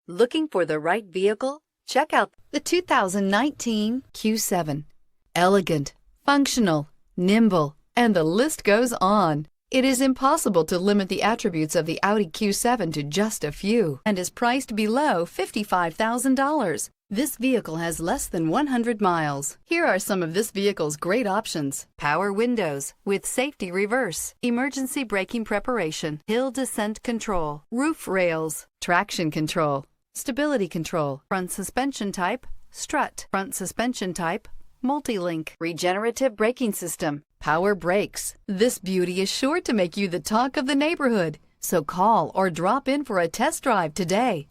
Looking for the right vehicle? Check out the 2019 Q7. Elegant, functional, nimble, and the list goes on. It is impossible to limit the attributes of the Audi Q7 to just a few and is priced below $55,000. This vehicle has less than 100 miles. Here are some of this vehicle's great options: power windows with safety reverse, emergency braking preparation, hill descent control, roof rails, traction control, stability control, front suspension type, strut, front suspension type, multi-link, regenerative braking system, power brakes. This beauty is sure to make you the talk of the neighborhood. So call or drop in for a test drive today.